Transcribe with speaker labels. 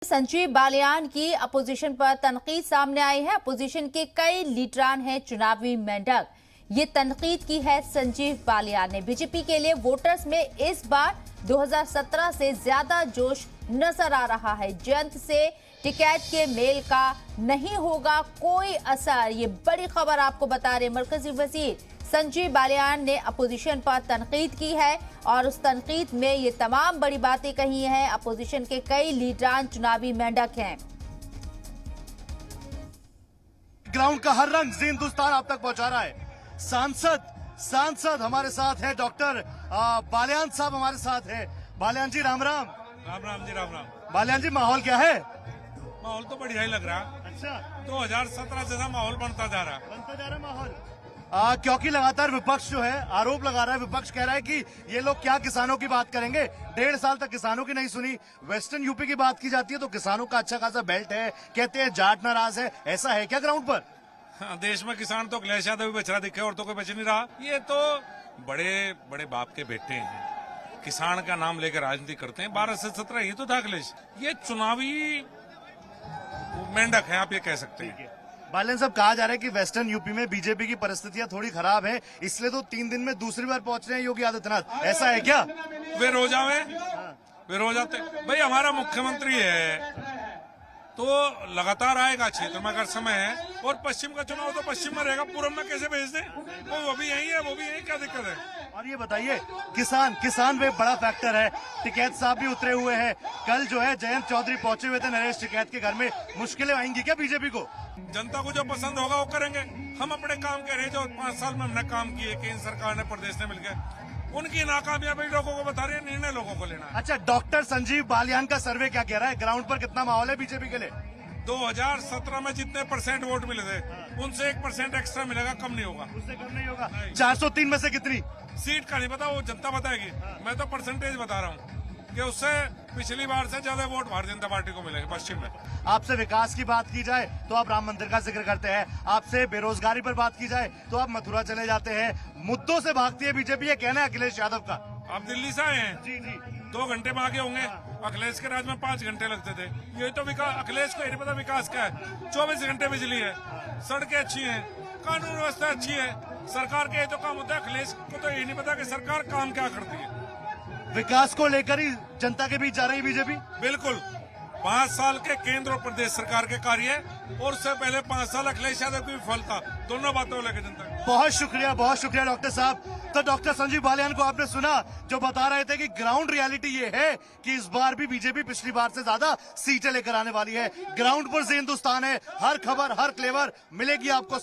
Speaker 1: संजीव बालियान की अपोजिशन पर तनकीद सामने आई है। अपोजिशन के कई लीडरान हैं चुनावी मेंढक। ये तनकीद की है संजीव बालियान ने। बीजेपी के लिए वोटर्स में इस बार 2017 से ज्यादा जोश नजर आ रहा है। जयंत से टिकैत के मेल का नहीं होगा कोई असर, ये बड़ी खबर आपको बता रहे मरकजी वजीर संजीव बालियान ने अपोजिशन पर तनकीद की है और उस तनकीद में ये तमाम बड़ी बातें कही हैं। अपोजिशन के कई लीडरान चुनावी मेंढक हैं।
Speaker 2: ग्राउंड का हर रंग हिंदुस्तान आप तक पहुंचा रहा है। सांसद हमारे साथ है, डॉक्टर बालियान साहब हमारे साथ है। बालियान जी राम राम।
Speaker 3: राम राम जी, राम राम।
Speaker 2: बालियान जी माहौल क्या है?
Speaker 3: माहौल तो बढ़िया ही लग रहा।
Speaker 2: अच्छा,
Speaker 3: 2017 जैसा माहौल बनता जा रहा
Speaker 2: माहौल। क्योंकि लगातार विपक्ष जो है आरोप लगा रहा है, विपक्ष कह रहा है कि ये लोग क्या किसानों की बात करेंगे। 1.5 साल तक किसानों की नहीं सुनी। वेस्टर्न यूपी की बात की जाती है तो किसानों का अच्छा खासा बेल्ट है, कहते हैं जाट नाराज है। ऐसा है क्या ग्राउंड पर?
Speaker 3: हाँ, देश में किसान तो अखिलेश यादव भी बच रहा दिखे और तो कोई बच नहीं रहा। ये तो बड़े बड़े बाप के बेटे हैं, किसान का नाम लेकर राजनीति करते हैं। 12 से 17 ये तो था अखिलेश। ये चुनावी मेंढक है, आप ये कह सकते हैं।
Speaker 2: बालियान साहब, कहा जा रहा है कि वेस्टर्न यूपी में बीजेपी की परिस्थितियां थोड़ी खराब है, इसलिए तो 3 दिन में दूसरी बार पहुंच रहे हैं योगी आदित्यनाथ। ऐसा है क्या?
Speaker 3: वे रोजा में वे रोजाते भाई, हमारा मुख्यमंत्री है तो लगातार आएगा क्षेत्र में अगर समय है। और पश्चिम का चुनाव तो पश्चिम में रहेगा, पूर्व में कैसे भेज दें? वो भी यही है, वो भी यही, क्या दिक्कत है?
Speaker 2: और ये बताइए, किसान वे बड़ा फैक्टर है। टिकैत साहब भी उतरे हुए हैं। कल जो है जयंत चौधरी पहुंचे हुए थे नरेश टिकैत के घर में। मुश्किलें आएंगी क्या बीजेपी को?
Speaker 3: जनता को जो पसंद होगा वो करेंगे। हम अपने काम कह रहे हैं, जो 5 साल में हमने काम किए केंद्र सरकार ने प्रदेश ने मिलकर, उनकी नाकामयाबी लोगों को बता रही है, निर्णय लोगों को लेना है।
Speaker 2: अच्छा, डॉक्टर संजीव बालियान का सर्वे क्या कह रहा है? ग्राउंड पर कितना माहौल है बीजेपी के लिए?
Speaker 3: 2017 में जितने % वोट मिले थे उनसे 1% एक्स्ट्रा मिलेगा, कम नहीं होगा।
Speaker 2: उससे कम नहीं होगा। 403 में से कितनी
Speaker 3: सीट का नहीं पता, वो जनता बताएगी। मैं तो परसेंटेज बता रहा हूँ कि उससे पिछली बार से ज्यादा वोट भारतीय जनता पार्टी को मिलेगा पश्चिम में।
Speaker 2: आपसे विकास की बात की जाए तो आप राम मंदिर का जिक्र करते हैं, आपसे बेरोजगारी पर बात की जाए तो आप मथुरा चले जाते हैं। मुद्दों से भागती है बीजेपी, ये कहना है अखिलेश यादव का।
Speaker 3: आप दिल्ली से आए हैं?
Speaker 2: जी जी।
Speaker 3: 2 घंटे में आगे होंगे। अखिलेश के राज में 5 घंटे लगते थे। यही तो विकास, अखिलेश को ये नहीं पता विकास क्या है। 24 घंटे बिजली है, सड़कें अच्छी हैं, कानून व्यवस्था अच्छी है। सरकार के ये तो काम होता है, अखिलेश को तो ये नहीं पता कि सरकार काम क्या करती है।
Speaker 2: विकास को लेकर ही जनता के बीच जा रही बीजेपी।
Speaker 3: बिल्कुल, 5 साल के केंद्र और प्रदेश सरकार के कार्य और उससे पहले 5 साल अखिलेश यादव की विफलता, दोनों बातों लेकर जनता।
Speaker 2: बहुत शुक्रिया डॉक्टर साहब। तो डॉक्टर संजीव बालियान को आपने सुना, जो बता रहे थे कि ग्राउंड रियलिटी ये है कि इस बार भी बीजेपी पिछली बार से ज्यादा सीटें लेकर आने वाली है। ग्राउंड पर से हिंदुस्तान है, हर खबर हर क्लेवर मिलेगी आपको।